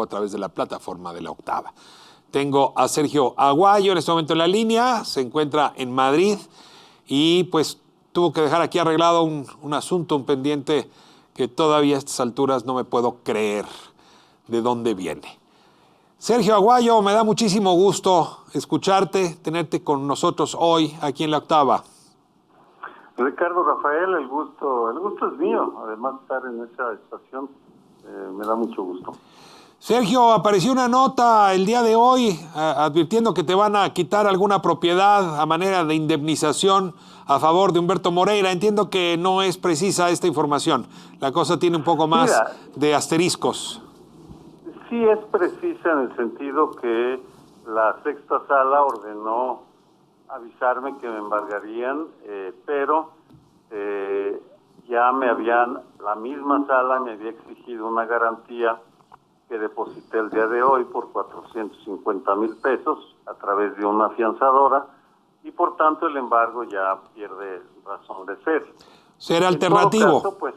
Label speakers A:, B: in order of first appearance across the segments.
A: a través de la plataforma de La Octava. Tengo a Sergio Aguayo en este momento en la línea, se encuentra en Madrid y pues tuvo que dejar aquí arreglado un asunto, un pendiente que todavía a estas alturas no me puedo creer de dónde viene. Sergio Aguayo, me da muchísimo gusto escucharte, tenerte con nosotros hoy aquí en La Octava.
B: Ricardo Rafael, el gusto es mío, además estar en esa estación me da mucho gusto.
A: Sergio, apareció una nota el día de hoy advirtiendo que te van a quitar alguna propiedad a manera de indemnización a favor de Humberto Moreira. Entiendo que no es precisa esta información. La cosa tiene un poco más de asteriscos.
B: Sí es precisa en el sentido que la sexta sala ordenó avisarme que me embargarían, pero ya la misma sala me había exigido una garantía que deposité el día de hoy por 450,000 pesos a través de una afianzadora y por tanto el embargo ya pierde razón de ser.
A: ¿Será alternativo?
B: En todo caso, pues,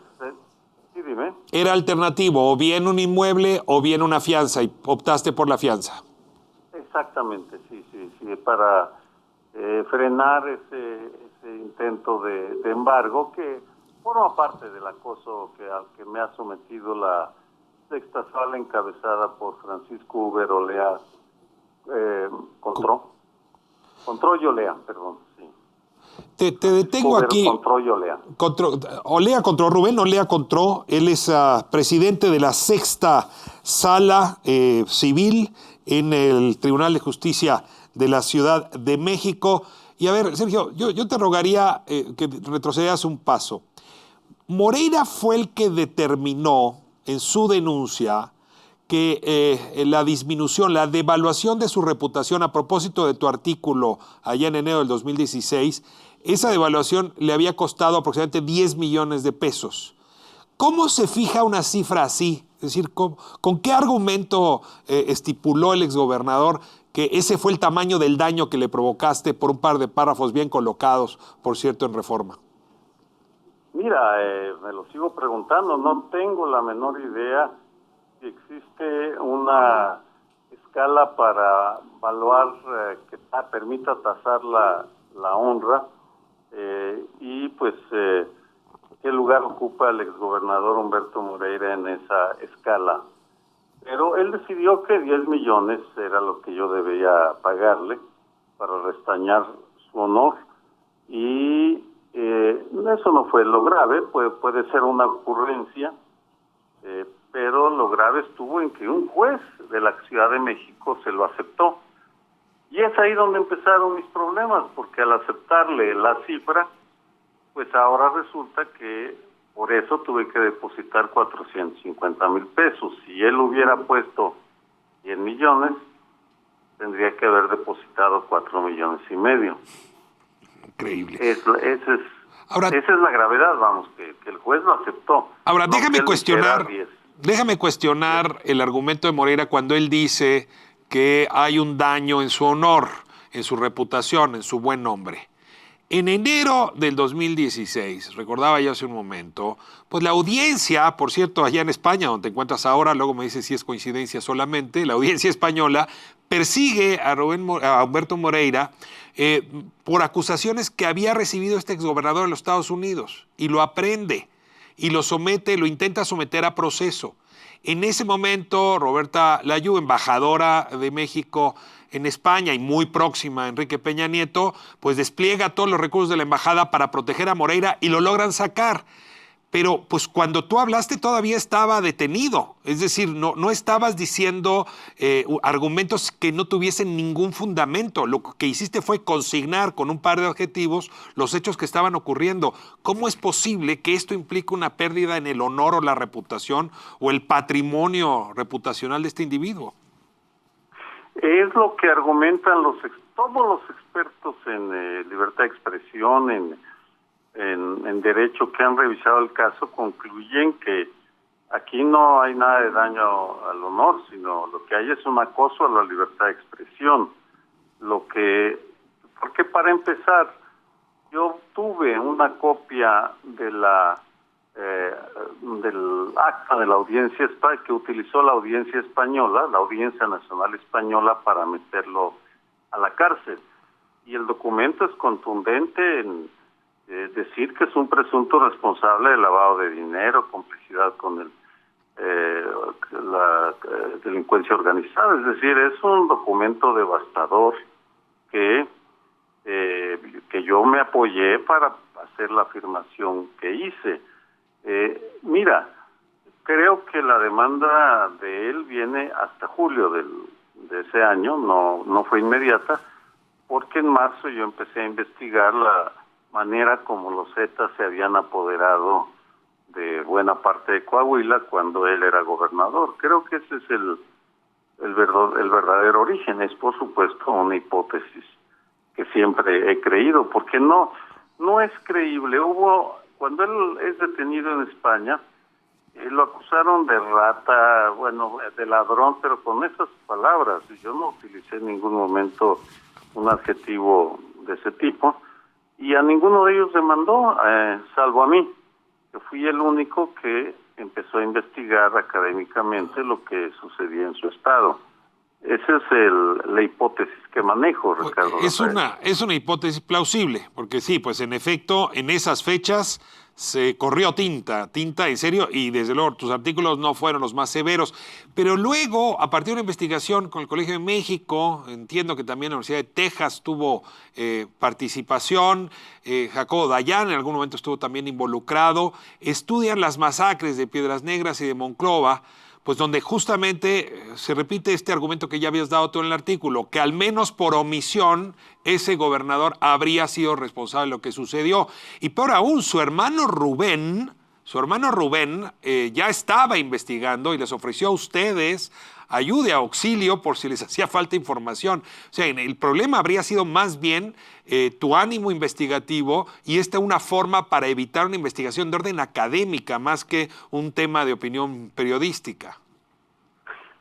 B: sí, dime.
A: Era alternativo, o bien un inmueble o bien una fianza, y optaste por la fianza.
B: Exactamente, sí, para frenar ese intento de embargo que forma parte del acoso al que me ha sometido la sexta sala encabezada por Francisco Uber Olea Contró y Olea, perdón, sí.
A: Te detengo
B: Uber,
A: aquí.
B: Contró y Olea.
A: Olea contró Rubén, Olea contró. Él es presidente de la sexta sala civil en el Tribunal de Justicia de la Ciudad de México. Y a ver, Sergio, yo te rogaría que retrocedas un paso. Moreira fue el que determinó en su denuncia que la disminución, la devaluación de su reputación a propósito de tu artículo allá en enero del 2016, esa devaluación le había costado aproximadamente 10 millones de pesos. ¿Cómo se fija una cifra así? Es decir, ¿con qué argumento estipuló el exgobernador que ese fue el tamaño del daño que le provocaste por un par de párrafos bien colocados, por cierto, en Reforma?
B: Mira, me lo sigo preguntando, no tengo la menor idea si existe una escala para evaluar que permita tasar la honra y pues qué lugar ocupa el exgobernador Humberto Moreira en esa escala. Pero él decidió que 10 millones era lo que yo debía pagarle para restañar su honor y eso no fue lo grave, puede ser una ocurrencia, pero lo grave estuvo en que un juez de la Ciudad de México se lo aceptó. Y es ahí donde empezaron mis problemas, porque al aceptarle la cifra, pues ahora resulta que por eso tuve que depositar 450,000 pesos. Si él hubiera puesto 10 millones, tendría que haber depositado 4,5 millones.
A: Increíble.
B: Esa es la gravedad, vamos, que el juez lo aceptó.
A: Ahora, déjame cuestionar
B: Bien.
A: el argumento de Moreira cuando él dice que hay un daño en su honor, en su reputación, en su buen nombre. En enero del 2016, recordaba yo hace un momento, pues la audiencia, por cierto, allá en España, donde te encuentras ahora, luego me dices si es coincidencia solamente, la audiencia española persigue a Humberto Moreira por acusaciones que había recibido este exgobernador de los Estados Unidos y lo aprende y lo intenta someter a proceso. En ese momento, Roberta Layú, embajadora de México en España y muy próxima a Enrique Peña Nieto, pues despliega todos los recursos de la embajada para proteger a Moreira y lo logran sacar. Pero pues cuando tú hablaste todavía estaba detenido, es decir, no estabas diciendo argumentos que no tuviesen ningún fundamento. Lo que hiciste fue consignar con un par de adjetivos los hechos que estaban ocurriendo. ¿Cómo es posible que esto implique una pérdida en el honor o la reputación o el patrimonio reputacional de este individuo?
B: Es lo que argumentan todos los expertos en libertad de expresión, en derecho que han revisado el caso, concluyen que aquí no hay nada de daño al honor, sino lo que hay es un acoso a la libertad de expresión. Porque para empezar, yo tuve una copia de la del acta de la audiencia que utilizó la audiencia española, la Audiencia Nacional Española, para meterlo a la cárcel. Y el documento es contundente en decir que es un presunto responsable de lavado de dinero, complicidad con la delincuencia organizada. Es decir, es un documento devastador que yo me apoyé para hacer la afirmación que hice. Mira, creo que la demanda de él viene hasta julio de ese año, no fue inmediata, porque en marzo yo empecé a investigar la manera como los Zetas se habían apoderado de buena parte de Coahuila cuando él era gobernador. Creo que ese es el verdadero origen. Es, por supuesto, una hipótesis que siempre he creído, porque no es creíble. Cuando él es detenido en España, lo acusaron de rata, bueno, de ladrón, pero con esas palabras. Yo no utilicé en ningún momento un adjetivo de ese tipo, y a ninguno de ellos demandó, salvo a mí, que fui el único que empezó a investigar académicamente lo que sucedía en su estado. Esa es la hipótesis que manejo, Ricardo.
A: Es una hipótesis plausible, porque sí, pues en efecto, en esas fechas se corrió tinta en serio, y desde luego tus artículos no fueron los más severos. Pero luego, a partir de una investigación con el Colegio de México, entiendo que también la Universidad de Texas tuvo participación, Jacobo Dayan en algún momento estuvo también involucrado, estudian las masacres de Piedras Negras y de Monclova, pues donde justamente se repite este argumento que ya habías dado tú en el artículo, que al menos por omisión ese gobernador habría sido responsable de lo que sucedió. Y peor aún, su hermano Rubén ya estaba investigando y les ofreció a ustedes ayuda, auxilio, por si les hacía falta información. O sea, el problema habría sido más bien tu ánimo investigativo, y esta una forma para evitar una investigación de orden académica más que un tema de opinión periodística.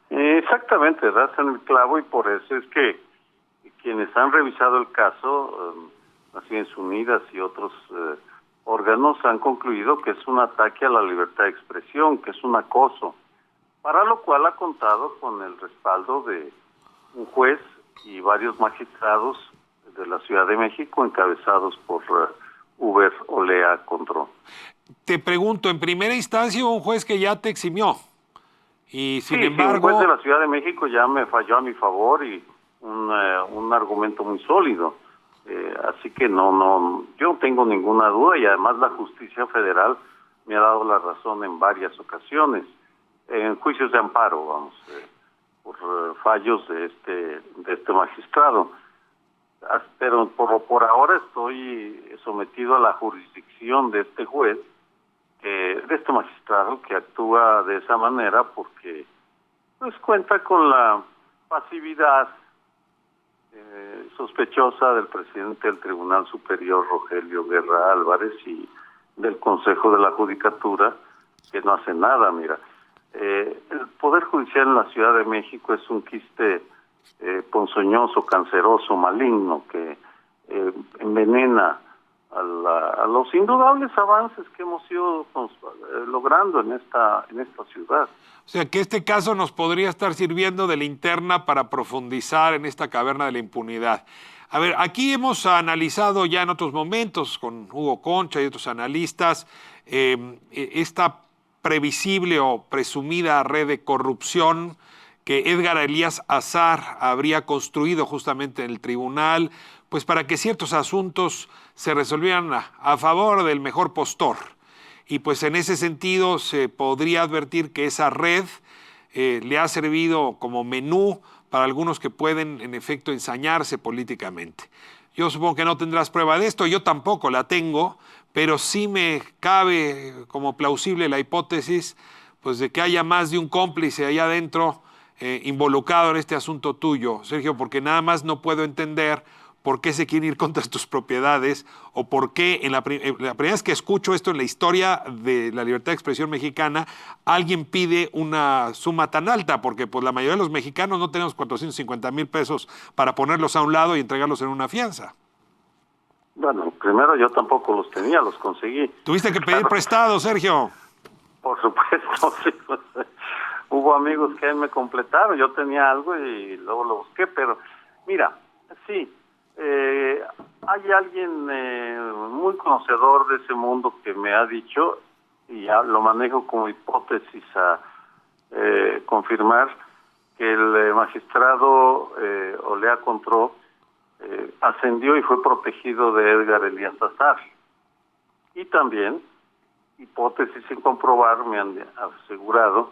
B: Exactamente, das en el clavo, y por eso es que quienes han revisado el caso, Naciones Unidas y otros órganos, han concluido que es un ataque a la libertad de expresión, que es un acoso, para lo cual ha contado con el respaldo de un juez y varios magistrados de la Ciudad de México, encabezados por Hubert Olea Contró.
A: Te pregunto, en primera instancia hubo un juez que ya te eximió, y sin embargo...
B: Sí, un juez de la Ciudad de México ya me falló a mi favor, y un argumento muy sólido. Así que yo no tengo ninguna duda, y además la justicia federal me ha dado la razón en varias ocasiones, en juicios de amparo, por fallos de este magistrado. Pero por ahora estoy sometido a la jurisdicción de este juez, de este magistrado, que actúa de esa manera porque pues cuenta con la pasividad sospechosa del presidente del Tribunal Superior, Rogelio Guerra Álvarez, y del Consejo de la Judicatura, que no hace nada. Mira, el Poder Judicial en la Ciudad de México es un quiste ponzoñoso, canceroso, maligno, que envenena a los indudables avances que hemos ido logrando en esta ciudad.
A: O sea, que este caso nos podría estar sirviendo de linterna para profundizar en esta caverna de la impunidad. A ver, aquí hemos analizado ya en otros momentos con Hugo Concha y otros analistas esta previsible o presumida red de corrupción que Edgar Elías Azar habría construido justamente en el tribunal, pues para que ciertos asuntos se resolvieran a favor del mejor postor. Y pues en ese sentido se podría advertir que esa red le ha servido como menú para algunos que pueden en efecto ensañarse políticamente. Yo supongo que no tendrás prueba de esto, yo tampoco la tengo, pero sí me cabe como plausible la hipótesis pues de que haya más de un cómplice allá adentro involucrado en este asunto tuyo, Sergio, porque nada más no puedo entender por qué se quieren ir contra tus propiedades, o por qué la primera vez que escucho esto en la historia de la libertad de expresión mexicana, alguien pide una suma tan alta, porque pues la mayoría de los mexicanos no tenemos 450,000 pesos para ponerlos a un lado y entregarlos en una fianza.
B: Bueno, primero yo tampoco los tenía, los conseguí.
A: Tuviste que pedir prestado, Sergio.
B: Por supuesto, sí, pues, hubo amigos que me completaron, yo tenía algo y luego lo busqué, pero mira, sí, hay alguien muy conocedor de ese mundo que me ha dicho, y ya lo manejo como hipótesis a confirmar, que el magistrado Olea Contró ascendió y fue protegido de Edgar Elías Azar. Y también, hipótesis sin comprobar, me han asegurado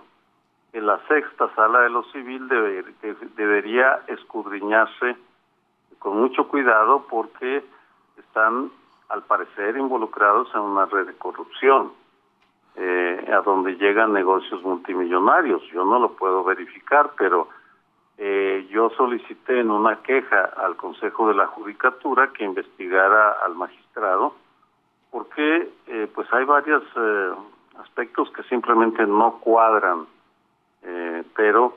B: que la sexta sala de lo civil debería escudriñarse con mucho cuidado porque están, al parecer, involucrados en una red de corrupción, a donde llegan negocios multimillonarios. Yo no lo puedo verificar, pero yo solicité en una queja al Consejo de la Judicatura que investigara al magistrado, porque pues hay varios aspectos que simplemente no cuadran, pero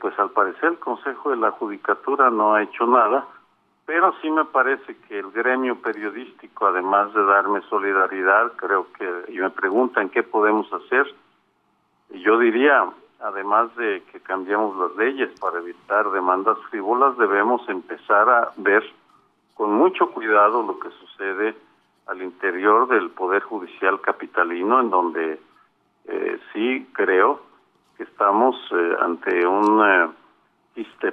B: pues al parecer el Consejo de la Judicatura no ha hecho nada, pero sí me parece que el gremio periodístico, además de darme solidaridad, creo que, y me preguntan qué podemos hacer, y yo diría, además de que cambiemos las leyes para evitar demandas frívolas, debemos empezar a ver con mucho cuidado lo que sucede al interior del Poder Judicial capitalino, en donde sí creo que estamos ante un quiste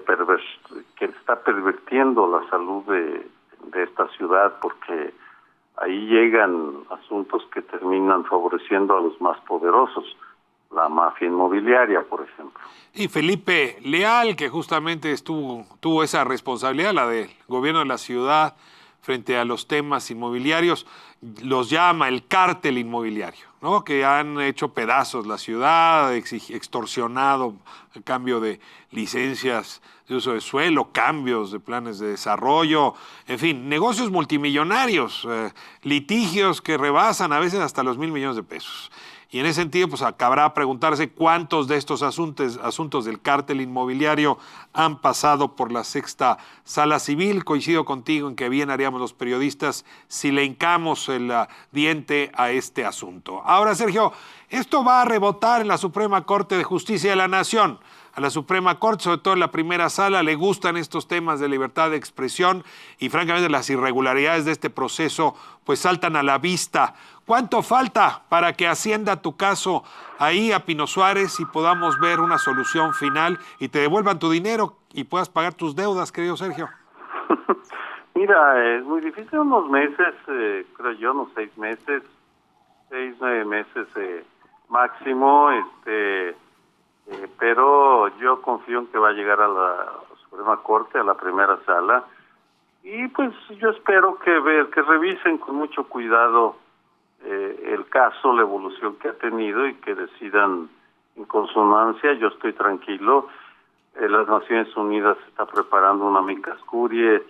B: que está pervirtiendo la salud de esta ciudad, porque ahí llegan asuntos que terminan favoreciendo a los más poderosos, la mafia inmobiliaria, por ejemplo.
A: Y Felipe Leal, que justamente tuvo esa responsabilidad, la del gobierno de la ciudad, frente a los temas inmobiliarios, los llama el cártel inmobiliario, ¿no? Que han hecho pedazos la ciudad, extorsionado a cambio de licencias de uso de suelo, cambios de planes de desarrollo, en fin, negocios multimillonarios, litigios que rebasan a veces hasta los 1,000 millones de pesos. Y en ese sentido, pues acabará preguntarse cuántos de estos asuntos del cártel inmobiliario han pasado por la sexta sala civil. Coincido contigo en que bien haríamos los periodistas si le hincamos el diente a este asunto. Ahora, Sergio, esto va a rebotar en la Suprema Corte de Justicia de la Nación. A la Suprema Corte, sobre todo en la primera sala, le gustan estos temas de libertad de expresión y francamente las irregularidades de este proceso pues saltan a la vista. ¿Cuánto falta para que ascienda tu caso ahí a Pino Suárez y podamos ver una solución final y te devuelvan tu dinero y puedas pagar tus deudas, querido Sergio?
B: Mira, es muy difícil, unos meses, creo yo, unos 6 meses, 9 meses máximo, pero yo confío en que va a llegar a la Suprema Corte, a la primera sala, y pues yo espero que revisen con mucho cuidado el caso, la evolución que ha tenido y que decidan en consonancia. Yo estoy tranquilo. Las Naciones Unidas está preparando una amicus curiae,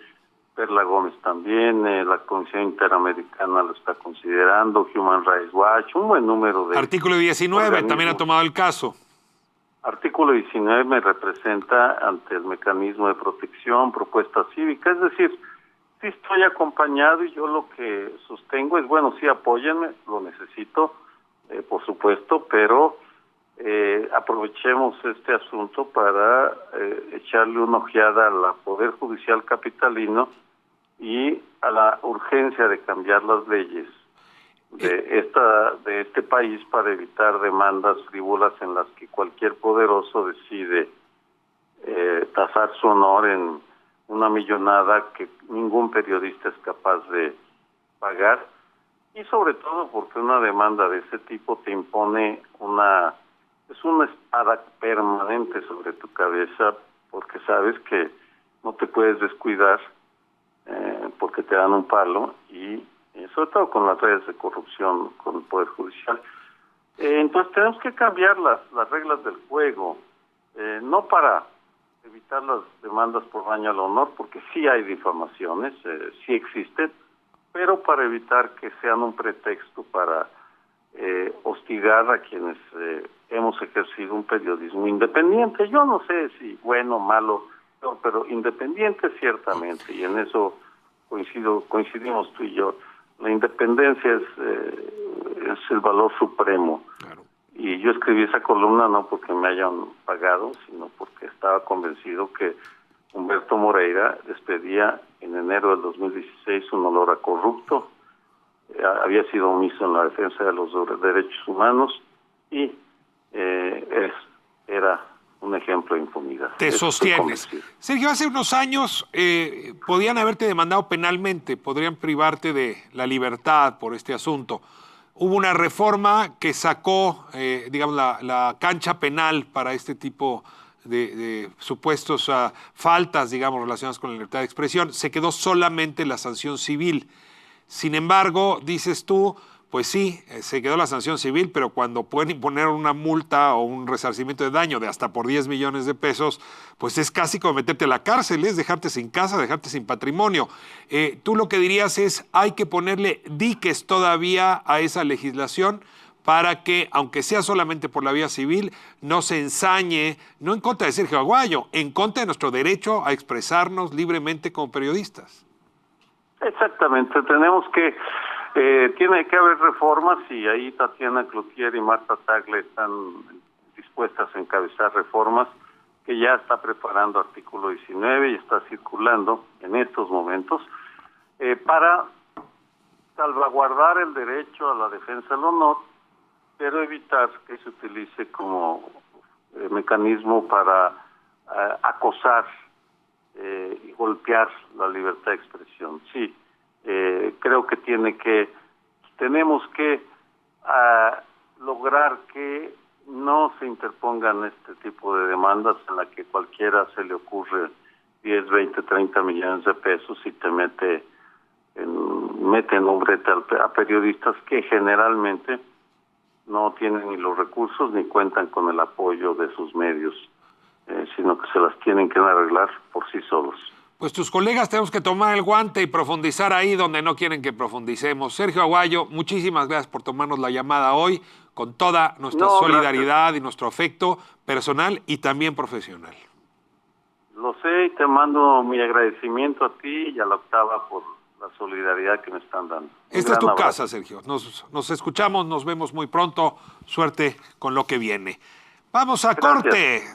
B: Perla Gómez también, la Comisión Interamericana lo está considerando, Human Rights Watch, un buen número de...
A: Artículo 19
B: organismos.
A: También ha tomado el caso.
B: Artículo 19 me representa ante el mecanismo de protección, propuesta cívica, es decir, sí estoy acompañado y yo lo que sostengo es, bueno, sí apóyenme, lo necesito, por supuesto, pero aprovechemos este asunto para echarle una ojeada al Poder Judicial capitalino y a la urgencia de cambiar las leyes de este país para evitar demandas frívolas en las que cualquier poderoso decide tasar su honor en una millonada que ningún periodista es capaz de pagar, y sobre todo porque una demanda de ese tipo te impone una espada permanente sobre tu cabeza, porque sabes que no te puedes descuidar porque te dan un palo, y sobre todo con las redes de corrupción con el Poder Judicial. Entonces tenemos que cambiar las reglas del juego, no para evitar las demandas por daño al honor, porque sí hay difamaciones, sí existen, pero para evitar que sean un pretexto para hostigar a quienes hemos ejercido un periodismo independiente. Yo no sé si bueno o malo, pero independiente ciertamente, y en eso coincidimos tú y yo. La independencia es el valor supremo.
A: Claro.
B: Y yo escribí esa columna no porque me hayan pagado, sino porque estaba convencido que Humberto Moreira despedía en enero del 2016 un olor a corrupto, había sido omiso en la defensa de los derechos humanos y era un ejemplo de impunidad.
A: Te
B: Eso estoy
A: sostienes.
B: convencido.
A: Sergio, hace unos años podían haberte demandado penalmente, podrían privarte de la libertad por este asunto. Hubo una reforma que sacó, digamos, la cancha penal para este tipo de supuestos faltas, digamos, relacionadas con la libertad de expresión. Se quedó solamente la sanción civil. Sin embargo, dices tú, pues sí, se quedó la sanción civil, pero cuando pueden imponer una multa o un resarcimiento de daño de hasta por 10 millones de pesos, pues es casi como meterte a la cárcel, es dejarte sin casa, dejarte sin patrimonio. Tú lo que dirías es, hay que ponerle diques todavía a esa legislación para que, aunque sea solamente por la vía civil, no se ensañe, no en contra de Sergio Aguayo, en contra de nuestro derecho a expresarnos libremente como periodistas.
B: Exactamente, tiene que haber reformas y ahí Tatiana Cloutier y Marta Tagle están dispuestas a encabezar reformas que ya está preparando artículo 19 y está circulando en estos momentos para salvaguardar el derecho a la defensa del honor, pero evitar que se utilice como mecanismo para acosar y golpear la libertad de expresión. Sí, creo que tenemos que lograr que no se interpongan este tipo de demandas en la que cualquiera se le ocurre 10, 20, 30 millones de pesos y te mete en un brete a periodistas que generalmente no tienen ni los recursos ni cuentan con el apoyo de sus medios, sino que se las tienen que arreglar por sí solos.
A: Pues tus colegas tenemos que tomar el guante y profundizar ahí donde no quieren que profundicemos. Sergio Aguayo, muchísimas gracias por tomarnos la llamada hoy, con toda nuestra solidaridad y nuestro afecto personal y también profesional.
B: Lo sé y te mando mi agradecimiento a ti y a la Octava por la solidaridad que me están dando.
A: Esta es tu casa, Sergio. Nos escuchamos, nos vemos muy pronto. Suerte con lo que viene. Vamos a corte.